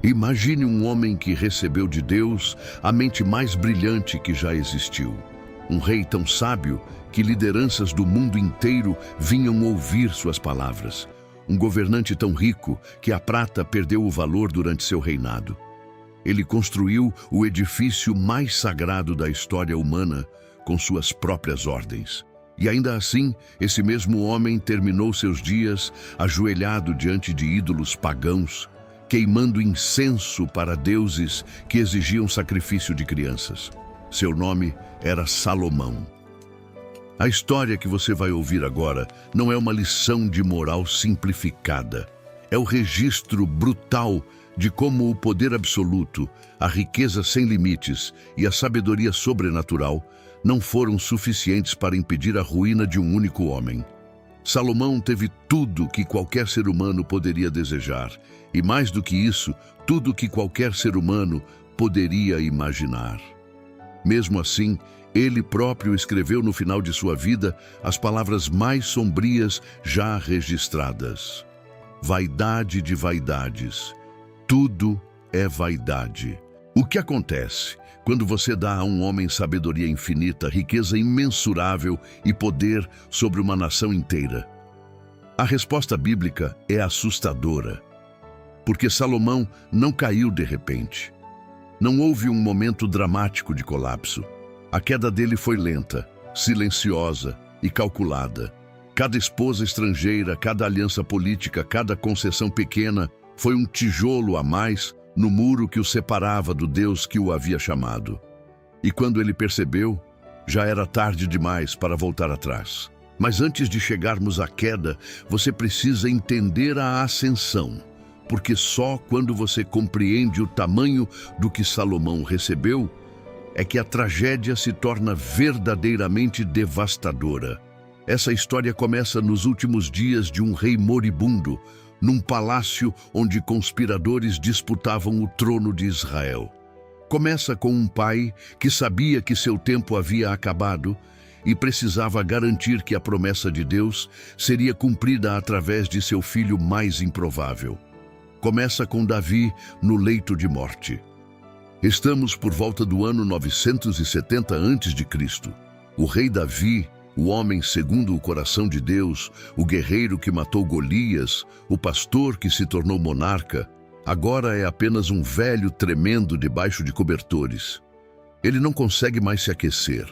Imagine um homem que recebeu de Deus a mente mais brilhante que já existiu. Um rei tão sábio que lideranças do mundo inteiro vinham ouvir suas palavras. Um governante tão rico que a prata perdeu o valor durante seu reinado. Ele construiu o edifício mais sagrado da história humana com suas próprias ordens. E ainda assim, esse mesmo homem terminou seus dias ajoelhado diante de ídolos pagãos, queimando incenso para deuses que exigiam sacrifício de crianças. Seu nome era Salomão. A história que você vai ouvir agora não é uma lição de moral simplificada. É o registro brutal de como o poder absoluto, a riqueza sem limites e a sabedoria sobrenatural não foram suficientes para impedir a ruína de um único homem. Salomão teve tudo que qualquer ser humano poderia desejar, e mais do que isso, tudo que qualquer ser humano poderia imaginar. Mesmo assim, ele próprio escreveu no final de sua vida as palavras mais sombrias já registradas. Vaidade de vaidades. Tudo é vaidade. O que acontece quando você dá a um homem sabedoria infinita, riqueza imensurável e poder sobre uma nação inteira? A resposta bíblica é assustadora, porque Salomão não caiu de repente. Não houve um momento dramático de colapso. A queda dele foi lenta, silenciosa e calculada. Cada esposa estrangeira, cada aliança política, cada concessão pequena foi um tijolo a mais no muro que o separava do Deus que o havia chamado. E quando ele percebeu, já era tarde demais para voltar atrás. Mas antes de chegarmos à queda, você precisa entender a ascensão, porque só quando você compreende o tamanho do que Salomão recebeu, é que a tragédia se torna verdadeiramente devastadora. Essa história começa nos últimos dias de um rei moribundo, num palácio onde conspiradores disputavam o trono de Israel. Começa com um pai que sabia que seu tempo havia acabado e precisava garantir que a promessa de Deus seria cumprida através de seu filho mais improvável. Começa com Davi no leito de morte. Estamos por volta do ano 970 a.C. O rei Davi, o homem segundo o coração de Deus, o guerreiro que matou Golias, o pastor que se tornou monarca, agora é apenas um velho tremendo debaixo de cobertores. Ele não consegue mais se aquecer.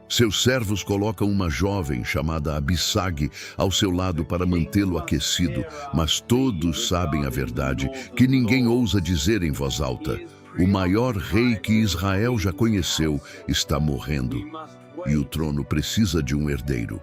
Seus servos colocam uma jovem chamada Abissag ao seu lado para mantê-lo aquecido, mas todos sabem a verdade, que ninguém ousa dizer em voz alta: o maior rei que Israel já conheceu está morrendo, e o trono precisa de um herdeiro.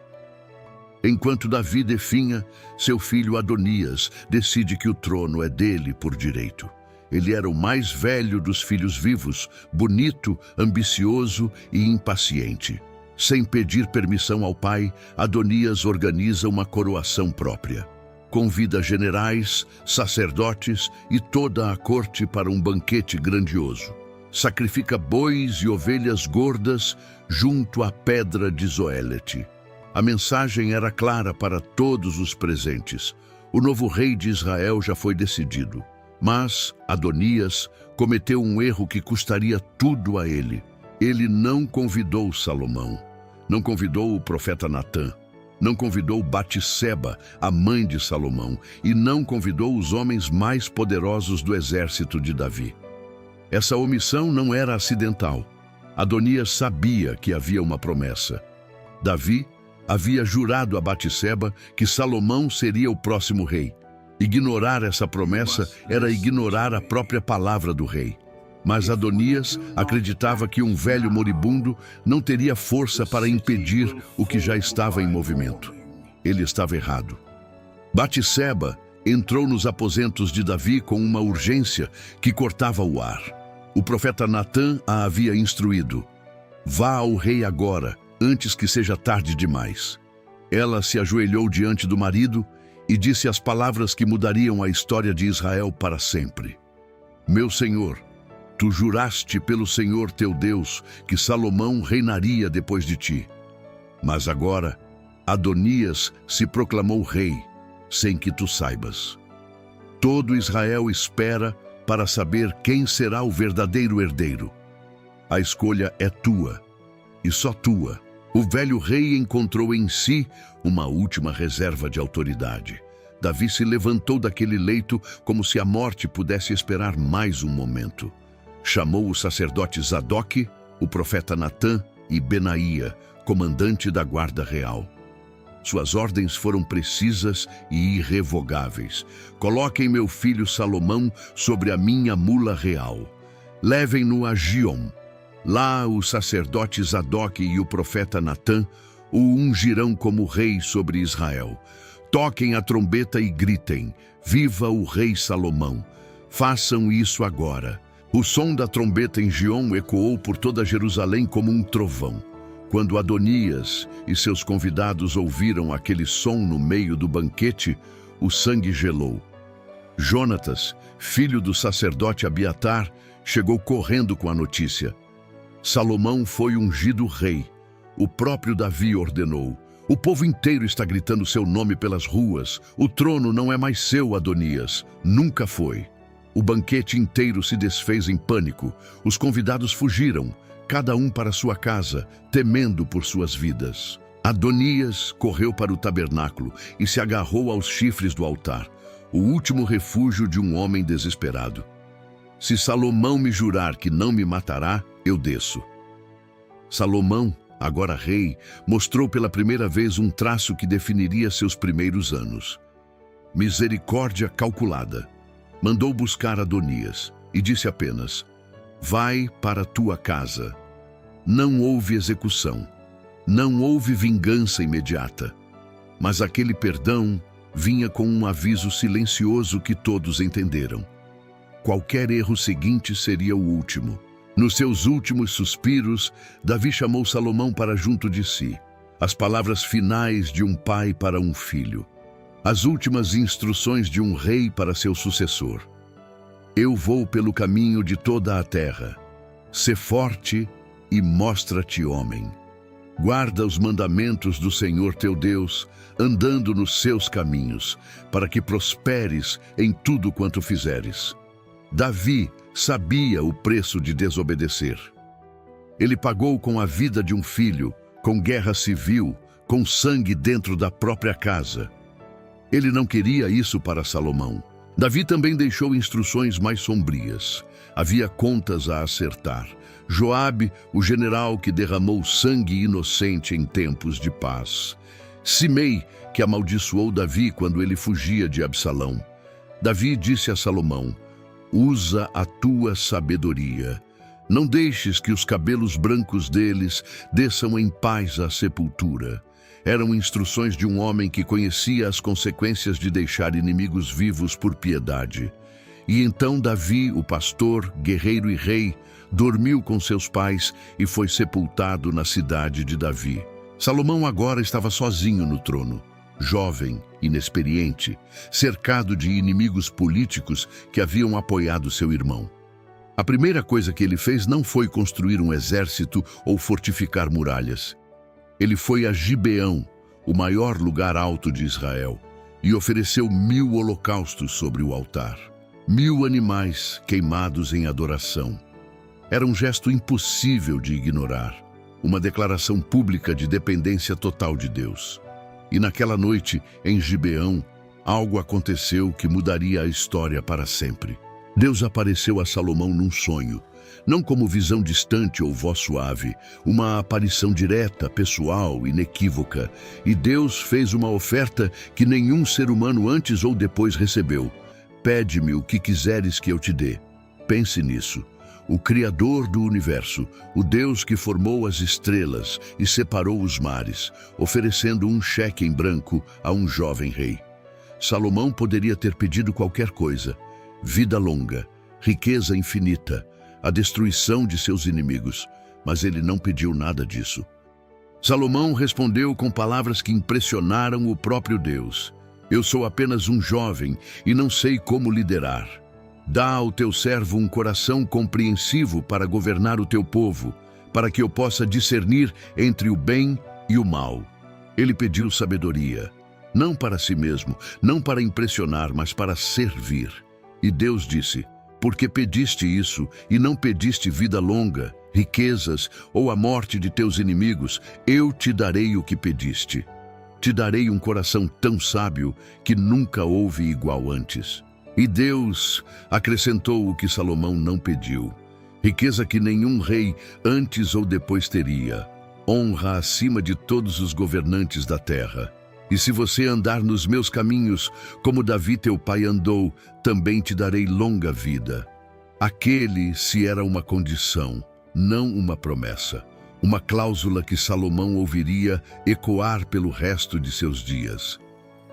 Enquanto Davi definha, seu filho Adonias decide que o trono é dele por direito. Ele era o mais velho dos filhos vivos, bonito, ambicioso e impaciente. Sem pedir permissão ao pai, Adonias organiza uma coroação própria. Convida generais, sacerdotes e toda a corte para um banquete grandioso. Sacrifica bois e ovelhas gordas junto à pedra de Zoelete. A mensagem era clara para todos os presentes. O novo rei de Israel já foi decidido. Mas Adonias cometeu um erro que custaria tudo a ele. Ele não convidou Salomão, não convidou o profeta Natã, não convidou Batseba, a mãe de Salomão, e não convidou os homens mais poderosos do exército de Davi. Essa omissão não era acidental. Adonias sabia que havia uma promessa. Davi havia jurado a Batseba que Salomão seria o próximo rei. Ignorar essa promessa era ignorar a própria palavra do rei. Mas Adonias acreditava que um velho moribundo não teria força para impedir o que já estava em movimento. Ele estava errado. Batseba entrou nos aposentos de Davi com uma urgência que cortava o ar. O profeta Natã a havia instruído: vá ao rei agora, antes que seja tarde demais. Ela se ajoelhou diante do marido e disse as palavras que mudariam a história de Israel para sempre. Meu senhor, tu juraste pelo Senhor teu Deus que Salomão reinaria depois de ti. Mas agora, Adonias se proclamou rei, sem que tu saibas. Todo Israel espera para saber quem será o verdadeiro herdeiro. A escolha é tua, e só tua. O velho rei encontrou em si uma última reserva de autoridade. Davi se levantou daquele leito como se a morte pudesse esperar mais um momento. Chamou o sacerdote Zadok, o profeta Natã e Benaía, comandante da guarda real. Suas ordens foram precisas e irrevogáveis. Coloquem meu filho Salomão sobre a minha mula real. Levem-no a Giom. Lá o sacerdote Zadok e o profeta Natã o ungirão como rei sobre Israel. Toquem a trombeta e gritem: viva o rei Salomão! Façam isso agora. O som da trombeta em Giom ecoou por toda Jerusalém como um trovão. Quando Adonias e seus convidados ouviram aquele som no meio do banquete, o sangue gelou. Jonatas, filho do sacerdote Abiatar, chegou correndo com a notícia. Salomão foi ungido rei. O próprio Davi ordenou: o povo inteiro está gritando seu nome pelas ruas. O trono não é mais seu, Adonias. Nunca foi. O banquete inteiro se desfez em pânico. Os convidados fugiram, cada um para sua casa, temendo por suas vidas. Adonias correu para o tabernáculo e se agarrou aos chifres do altar, o último refúgio de um homem desesperado. Se Salomão me jurar que não me matará, eu desço. Salomão, agora rei, mostrou pela primeira vez um traço que definiria seus primeiros anos. Misericórdia calculada. Mandou buscar Adonias e disse apenas: vai para tua casa. Não houve execução, não houve vingança imediata, mas aquele perdão vinha com um aviso silencioso que todos entenderam. Qualquer erro seguinte seria o último. Nos seus últimos suspiros, Davi chamou Salomão para junto de si. As palavras finais de um pai para um filho. As últimas instruções de um rei para seu sucessor. Eu vou pelo caminho de toda a terra. Sê forte e mostra-te homem. Guarda os mandamentos do Senhor teu Deus, andando nos seus caminhos, para que prosperes em tudo quanto fizeres. Davi sabia o preço de desobedecer. Ele pagou com a vida de um filho, com guerra civil, com sangue dentro da própria casa. Ele não queria isso para Salomão. Davi também deixou instruções mais sombrias. Havia contas a acertar. Joabe, o general que derramou sangue inocente em tempos de paz. Simei, que amaldiçoou Davi quando ele fugia de Absalão. Davi disse a Salomão: usa a tua sabedoria. Não deixes que os cabelos brancos deles desçam em paz à sepultura. Eram instruções de um homem que conhecia as consequências de deixar inimigos vivos por piedade. E então Davi, o pastor, guerreiro e rei, dormiu com seus pais e foi sepultado na cidade de Davi. Salomão agora estava sozinho no trono, jovem, inexperiente, cercado de inimigos políticos que haviam apoiado seu irmão. A primeira coisa que ele fez não foi construir um exército ou fortificar muralhas. Ele foi a Gibeão, o maior lugar alto de Israel, e ofereceu 1000 holocaustos sobre o altar. 1000 animais queimados em adoração. Era um gesto impossível de ignorar, uma declaração pública de dependência total de Deus. E naquela noite, em Gibeão, algo aconteceu que mudaria a história para sempre. Deus apareceu a Salomão num sonho, não como visão distante ou voz suave, uma aparição direta, pessoal, inequívoca. E Deus fez uma oferta que nenhum ser humano antes ou depois recebeu. Pede-me o que quiseres que eu te dê. Pense nisso. O Criador do universo, o Deus que formou as estrelas e separou os mares, oferecendo um cheque em branco a um jovem rei. Salomão poderia ter pedido qualquer coisa: vida longa, riqueza infinita, a destruição de seus inimigos, mas ele não pediu nada disso. Salomão respondeu com palavras que impressionaram o próprio Deus: eu sou apenas um jovem e não sei como liderar. Dá ao teu servo um coração compreensivo para governar o teu povo, para que eu possa discernir entre o bem e o mal. Ele pediu sabedoria, não para si mesmo, não para impressionar, mas para servir. E Deus disse: Porque pediste isso e não pediste vida longa, riquezas ou a morte de teus inimigos, eu te darei o que pediste. Te darei um coração tão sábio que nunca houve igual antes. E Deus acrescentou o que Salomão não pediu. Riqueza que nenhum rei antes ou depois teria. Honra acima de todos os governantes da terra. E se você andar nos meus caminhos, como Davi teu pai andou, também te darei longa vida. Aquele se era uma condição, não uma promessa. Uma cláusula que Salomão ouviria ecoar pelo resto de seus dias.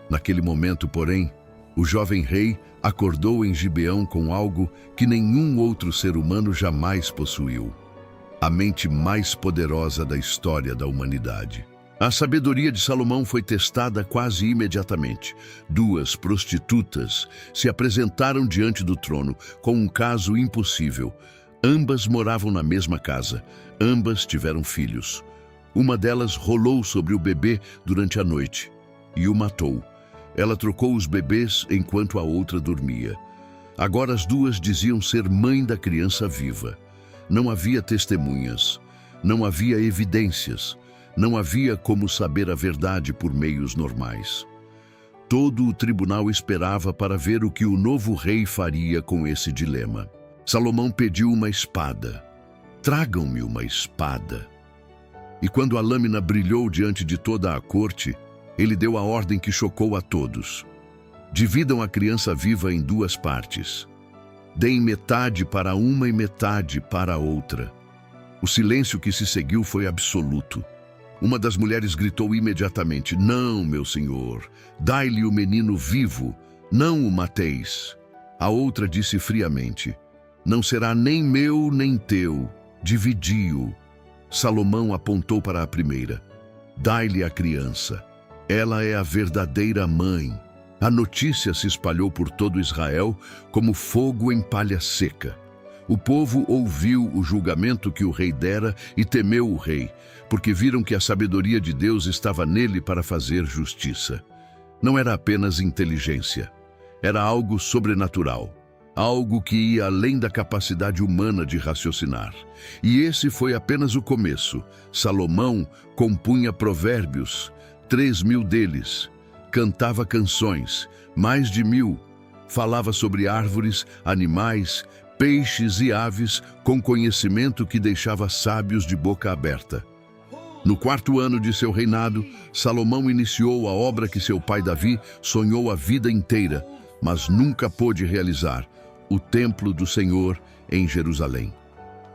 Naquele momento, porém, o jovem rei acordou em Gibeão com algo que nenhum outro ser humano jamais possuiu. A mente mais poderosa da história da humanidade. A sabedoria de Salomão foi testada quase imediatamente. Duas prostitutas se apresentaram diante do trono com um caso impossível. Ambas moravam na mesma casa. Ambas tiveram filhos. Uma delas rolou sobre o bebê durante a noite e o matou. Ela trocou os bebês enquanto a outra dormia. Agora as duas diziam ser mãe da criança viva. Não havia testemunhas. Não havia evidências. Não havia como saber a verdade por meios normais. Todo o tribunal esperava para ver o que o novo rei faria com esse dilema. Salomão pediu uma espada. Tragam-me uma espada. E quando a lâmina brilhou diante de toda a corte, ele deu a ordem que chocou a todos. Dividam a criança viva em duas partes. Deem metade para uma e metade para a outra. O silêncio que se seguiu foi absoluto. Uma das mulheres gritou imediatamente: "Não, meu senhor, dai-lhe o menino vivo, não o mateis." A outra disse friamente: "Não será nem meu nem teu, dividi-o." Salomão apontou para a primeira: "Dai-lhe a criança, ela é a verdadeira mãe." A notícia se espalhou por todo Israel como fogo em palha seca. O povo ouviu o julgamento que o rei dera e temeu o rei, porque viram que a sabedoria de Deus estava nele para fazer justiça. Não era apenas inteligência, era algo sobrenatural, algo que ia além da capacidade humana de raciocinar. E esse foi apenas o começo. Salomão compunha provérbios, 3.000 deles, cantava canções, mais de 1.000, falava sobre árvores, animais, peixes e aves, com conhecimento que deixava sábios de boca aberta. No 4º ano de seu reinado, Salomão iniciou a obra que seu pai Davi sonhou a vida inteira, mas nunca pôde realizar: o Templo do Senhor em Jerusalém.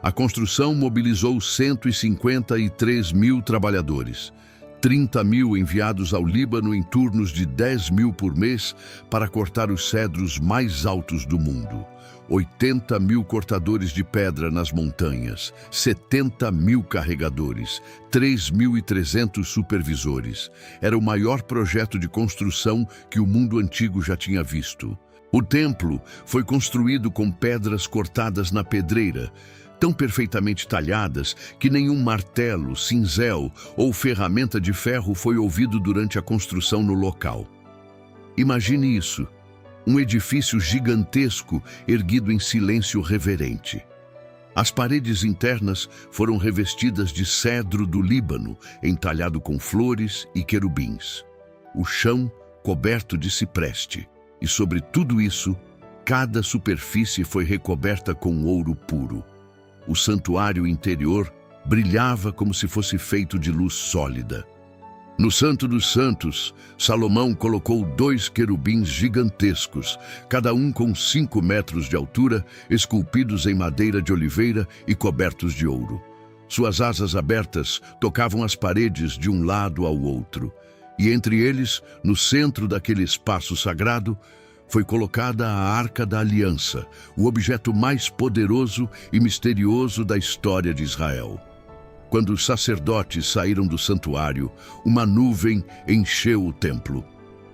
A construção mobilizou 153.000 trabalhadores, 30.000 enviados ao Líbano em turnos de 10.000 por mês para cortar os cedros mais altos do mundo. 80.000 cortadores de pedra nas montanhas, 70.000 carregadores, 3.300 supervisores. Era o maior projeto de construção que o mundo antigo já tinha visto. O templo foi construído com pedras cortadas na pedreira, tão perfeitamente talhadas que nenhum martelo, cinzel ou ferramenta de ferro foi ouvido durante a construção no local. Imagine isso. Um edifício gigantesco erguido em silêncio reverente. As paredes internas foram revestidas de cedro do Líbano, entalhado com flores e querubins. O chão coberto de cipreste. E sobre tudo isso, cada superfície foi recoberta com ouro puro. O santuário interior brilhava como se fosse feito de luz sólida. No Santo dos Santos, Salomão colocou 2 querubins gigantescos, cada um com 5 metros de altura, esculpidos em madeira de oliveira e cobertos de ouro. Suas asas abertas tocavam as paredes de um lado ao outro, e entre eles, no centro daquele espaço sagrado, foi colocada a Arca da Aliança, o objeto mais poderoso e misterioso da história de Israel. Quando os sacerdotes saíram do santuário, uma nuvem encheu o templo.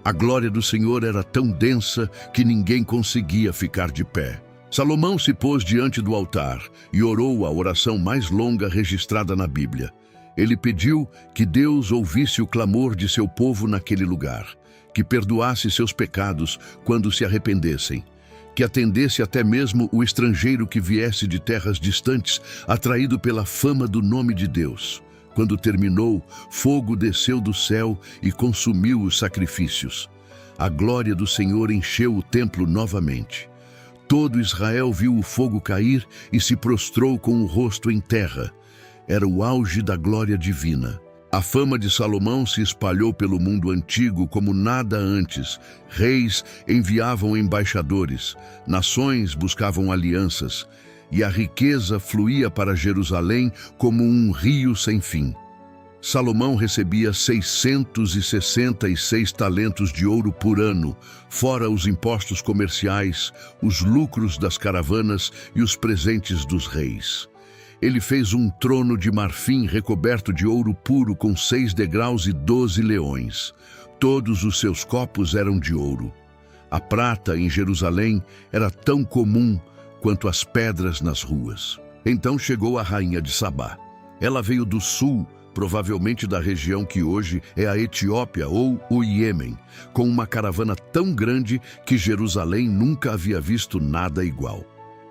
A glória do Senhor era tão densa que ninguém conseguia ficar de pé. Salomão se pôs diante do altar e orou a oração mais longa registrada na Bíblia. Ele pediu que Deus ouvisse o clamor de seu povo naquele lugar, que perdoasse seus pecados quando se arrependessem, que atendesse até mesmo o estrangeiro que viesse de terras distantes, atraído pela fama do nome de Deus. Quando terminou, fogo desceu do céu e consumiu os sacrifícios. A glória do Senhor encheu o templo novamente. Todo Israel viu o fogo cair e se prostrou com o rosto em terra. Era o auge da glória divina. A fama de Salomão se espalhou pelo mundo antigo como nada antes. Reis enviavam embaixadores, nações buscavam alianças, e a riqueza fluía para Jerusalém como um rio sem fim. Salomão recebia 666 talentos de ouro por ano, fora os impostos comerciais, os lucros das caravanas e os presentes dos reis. Ele fez um trono de marfim recoberto de ouro puro com 6 degraus e 12 leões. Todos os seus copos eram de ouro. A prata em Jerusalém era tão comum quanto as pedras nas ruas. Então chegou a rainha de Sabá. Ela veio do sul, provavelmente da região que hoje é a Etiópia ou o Iêmen, com uma caravana tão grande que Jerusalém nunca havia visto nada igual.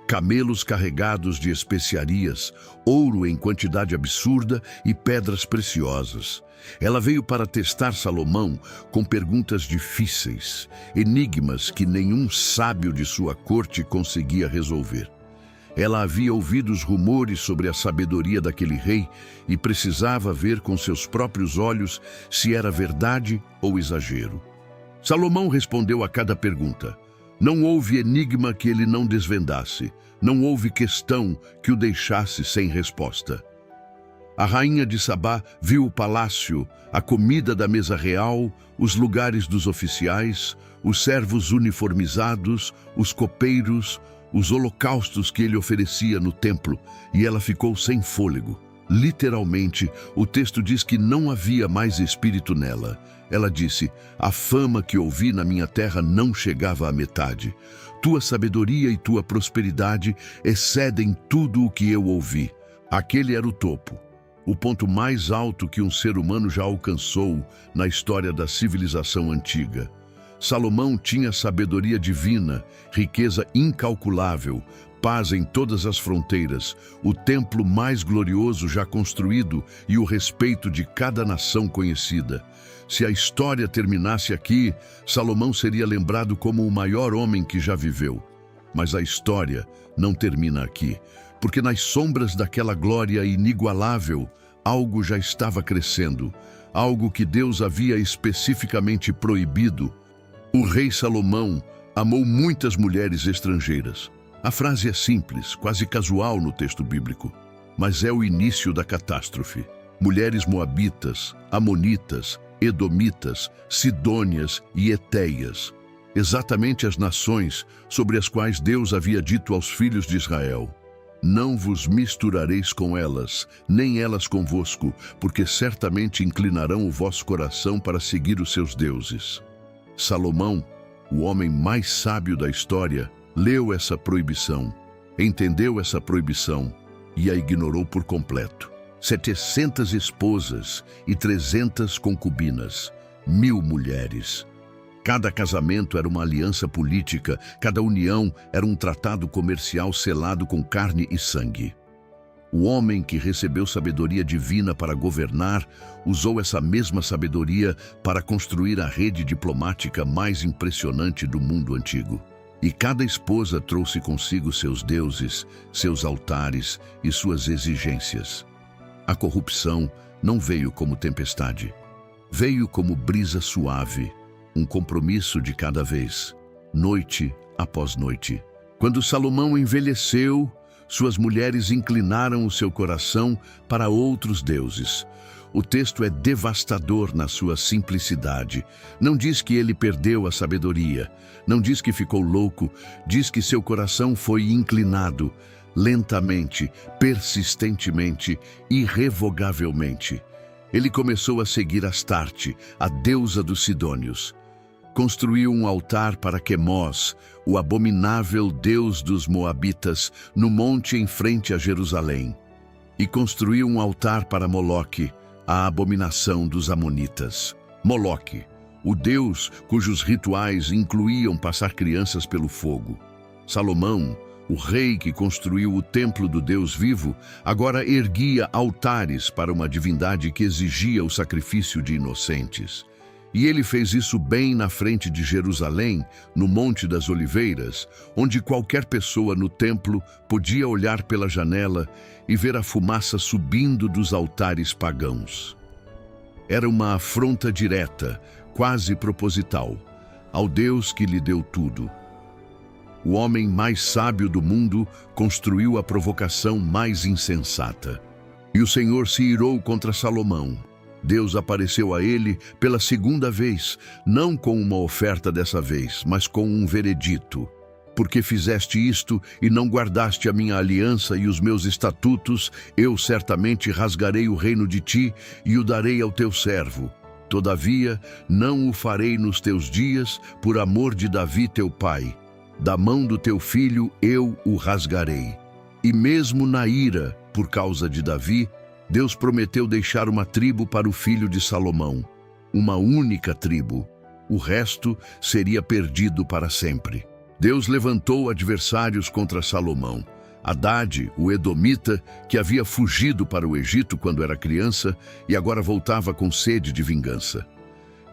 Camelos carregados de especiarias, ouro em quantidade absurda e pedras preciosas. Ela veio para testar Salomão com perguntas difíceis, enigmas que nenhum sábio de sua corte conseguia resolver. Ela havia ouvido os rumores sobre a sabedoria daquele rei e precisava ver com seus próprios olhos se era verdade ou exagero. Salomão respondeu a cada pergunta. Não houve enigma que ele não desvendasse, não houve questão que o deixasse sem resposta. A rainha de Sabá viu o palácio, a comida da mesa real, os lugares dos oficiais, os servos uniformizados, os copeiros, os holocaustos que ele oferecia no templo, e ela ficou sem fôlego. Literalmente, o texto diz que não havia mais espírito nela. Ela disse, a fama que ouvi na minha terra não chegava à metade. Tua sabedoria e tua prosperidade excedem tudo o que eu ouvi. Aquele era o topo, o ponto mais alto que um ser humano já alcançou na história da civilização antiga. Salomão tinha sabedoria divina, riqueza incalculável, paz em todas as fronteiras, o templo mais glorioso já construído e o respeito de cada nação conhecida. Se a história terminasse aqui, Salomão seria lembrado como o maior homem que já viveu. Mas a história não termina aqui, porque nas sombras daquela glória inigualável, algo já estava crescendo, algo que Deus havia especificamente proibido. O rei Salomão amou muitas mulheres estrangeiras. A frase é simples, quase casual no texto bíblico, mas é o início da catástrofe. Mulheres moabitas, amonitas, edomitas, sidônias e etéias, exatamente as nações sobre as quais Deus havia dito aos filhos de Israel: não vos misturareis com elas, nem elas convosco, porque certamente inclinarão o vosso coração para seguir os seus deuses. Salomão, o homem mais sábio da história, leu essa proibição, entendeu essa proibição e a ignorou por completo. 700 esposas e 300 concubinas, 1000 mulheres. Cada casamento era uma aliança política, cada união era um tratado comercial selado com carne e sangue. O homem que recebeu sabedoria divina para governar usou essa mesma sabedoria para construir a rede diplomática mais impressionante do mundo antigo. E cada esposa trouxe consigo seus deuses, seus altares e suas exigências. A corrupção não veio como tempestade. Veio como brisa suave, um compromisso de cada vez, noite após noite. Quando Salomão envelheceu, suas mulheres inclinaram o seu coração para outros deuses. O texto é devastador na sua simplicidade. Não diz que ele perdeu a sabedoria, não diz que ficou louco, diz que seu coração foi inclinado, lentamente, persistentemente, irrevogavelmente. Ele começou a seguir Astarte, a deusa dos Sidônios. Construiu um altar para Quemós, o abominável deus dos Moabitas, no monte em frente a Jerusalém. E construiu um altar para Moloque, a abominação dos Amonitas. Moloque, o deus cujos rituais incluíam passar crianças pelo fogo. Salomão, o rei que construiu o templo do Deus vivo, agora erguia altares para uma divindade que exigia o sacrifício de inocentes. E ele fez isso bem na frente de Jerusalém, no Monte das Oliveiras, onde qualquer pessoa no templo podia olhar pela janela e ver a fumaça subindo dos altares pagãos. Era uma afronta direta, quase proposital, ao Deus que lhe deu tudo. O homem mais sábio do mundo construiu a provocação mais insensata. E o Senhor se irou contra Salomão. Deus apareceu a ele pela segunda vez, não com uma oferta dessa vez, mas com um veredito. Porque fizeste isto e não guardaste a minha aliança e os meus estatutos, eu certamente rasgarei o reino de ti e o darei ao teu servo. Todavia, não o farei nos teus dias, por amor de Davi teu pai. Da mão do teu filho eu o rasgarei. E mesmo na ira, por causa de Davi, Deus prometeu deixar uma tribo para o filho de Salomão, uma única tribo. O resto seria perdido para sempre. Deus levantou adversários contra Salomão. Hadade, o edomita, que havia fugido para o Egito quando era criança e agora voltava com sede de vingança.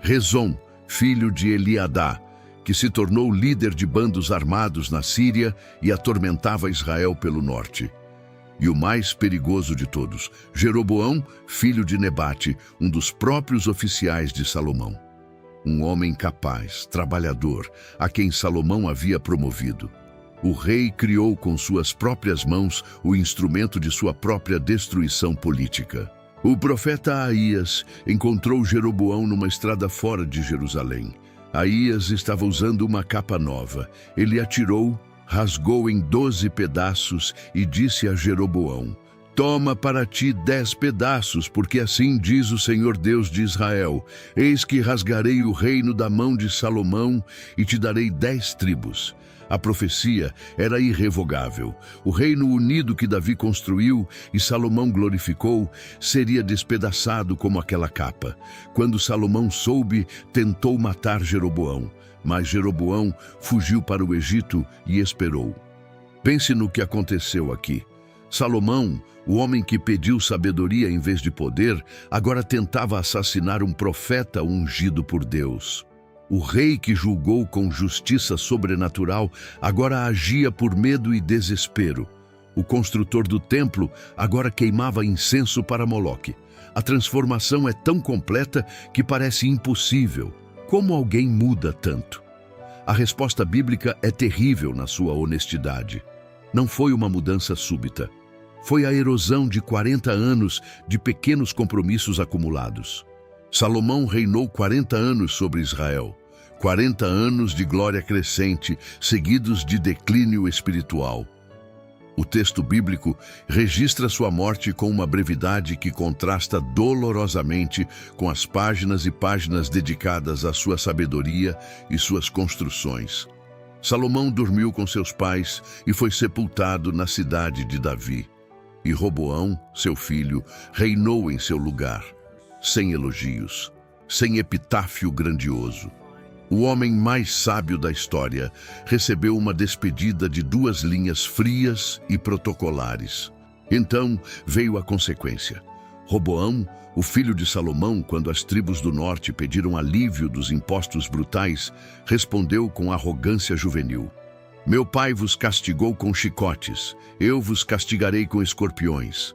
Rezon, filho de Eliadá, que se tornou líder de bandos armados na Síria e atormentava Israel pelo norte. E o mais perigoso de todos, Jeroboão, filho de Nebate, um dos próprios oficiais de Salomão. Um homem capaz, trabalhador, a quem Salomão havia promovido. O rei criou com suas próprias mãos o instrumento de sua própria destruição política. O profeta Aías encontrou Jeroboão numa estrada fora de Jerusalém. Aías estava usando uma capa nova. Ele atirou, rasgou em 12 pedaços e disse a Jeroboão: Toma para ti 10 pedaços, porque assim diz o Senhor Deus de Israel: Eis que rasgarei o reino da mão de Salomão e te darei 10 tribos. A profecia era irrevogável. O reino unido que Davi construiu e Salomão glorificou seria despedaçado como aquela capa. Quando Salomão soube, tentou matar Jeroboão, mas Jeroboão fugiu para o Egito e esperou. Pense no que aconteceu aqui. Salomão, o homem que pediu sabedoria em vez de poder, agora tentava assassinar um profeta ungido por Deus. O rei que julgou com justiça sobrenatural agora agia por medo e desespero. O construtor do templo agora queimava incenso para Moloque. A transformação é tão completa que parece impossível. Como alguém muda tanto? A resposta bíblica é terrível na sua honestidade. Não foi uma mudança súbita. Foi a erosão de 40 anos de pequenos compromissos acumulados. Salomão reinou 40 anos sobre Israel. 40 anos de glória crescente, seguidos de declínio espiritual. O texto bíblico registra sua morte com uma brevidade que contrasta dolorosamente com as páginas e páginas dedicadas à sua sabedoria e suas construções. Salomão dormiu com seus pais e foi sepultado na cidade de Davi. E Roboão, seu filho, reinou em seu lugar, sem elogios, sem epitáfio grandioso. O homem mais sábio da história recebeu uma despedida de 2 linhas frias e protocolares. Então veio a consequência. Roboão, o filho de Salomão, quando as tribos do norte pediram alívio dos impostos brutais, respondeu com arrogância juvenil: Meu pai vos castigou com chicotes, eu vos castigarei com escorpiões.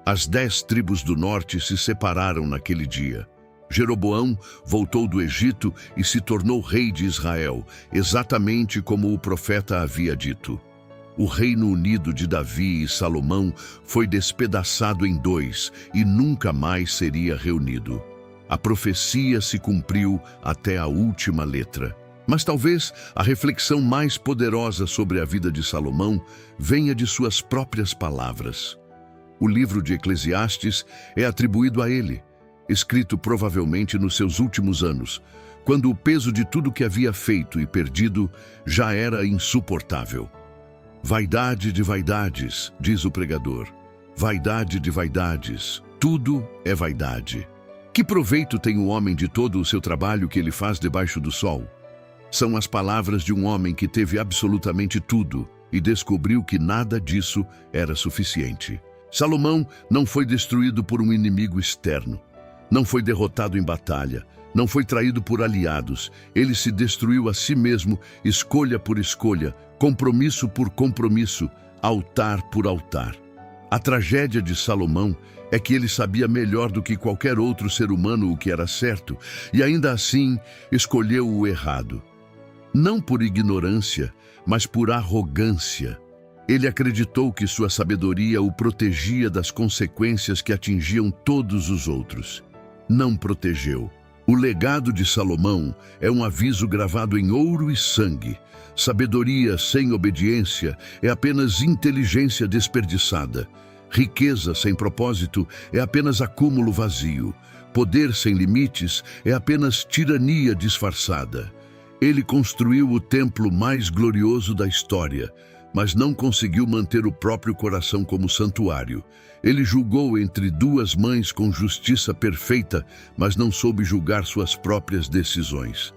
As 10 tribos do norte se separaram naquele dia. Jeroboão voltou do Egito e se tornou rei de Israel, exatamente como o profeta havia dito. O reino unido de Davi e Salomão foi despedaçado em 2 e nunca mais seria reunido. A profecia se cumpriu até a última letra. Mas talvez a reflexão mais poderosa sobre a vida de Salomão venha de suas próprias palavras. O livro de Eclesiastes é atribuído a ele, escrito provavelmente nos seus últimos anos, quando o peso de tudo que havia feito e perdido já era insuportável. Vaidade de vaidades, diz o pregador. Vaidade de vaidades, tudo é vaidade. Que proveito tem o homem de todo o seu trabalho que ele faz debaixo do sol? São as palavras de um homem que teve absolutamente tudo e descobriu que nada disso era suficiente. Salomão não foi destruído por um inimigo externo. Não foi derrotado em batalha. Não foi traído por aliados. Ele se destruiu a si mesmo, escolha por escolha, compromisso por compromisso, altar por altar. A tragédia de Salomão é que ele sabia melhor do que qualquer outro ser humano o que era certo, e ainda assim escolheu o errado. Não por ignorância, mas por arrogância. Ele acreditou que sua sabedoria o protegia das consequências que atingiam todos os outros. Não protegeu. O legado de Salomão é um aviso gravado em ouro e sangue. Sabedoria sem obediência é apenas inteligência desperdiçada. Riqueza sem propósito é apenas acúmulo vazio. Poder sem limites é apenas tirania disfarçada. Ele construiu o templo mais glorioso da história, mas não conseguiu manter o próprio coração como santuário. Ele julgou entre duas mães com justiça perfeita, mas não soube julgar suas próprias decisões.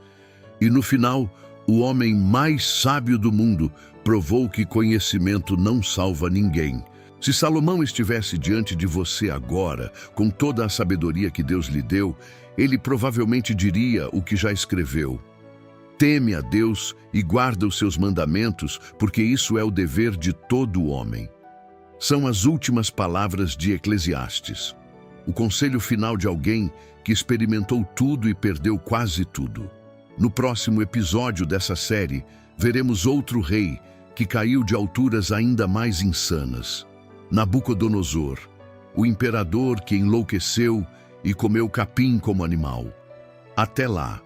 E no final, o homem mais sábio do mundo provou que conhecimento não salva ninguém. Se Salomão estivesse diante de você agora, com toda a sabedoria que Deus lhe deu, ele provavelmente diria o que já escreveu. Teme a Deus e guarda os seus mandamentos, porque isso é o dever de todo homem. São as últimas palavras de Eclesiastes. O conselho final de alguém que experimentou tudo e perdeu quase tudo. No próximo episódio dessa série, veremos outro rei que caiu de alturas ainda mais insanas. Nabucodonosor, o imperador que enlouqueceu e comeu capim como animal. Até lá!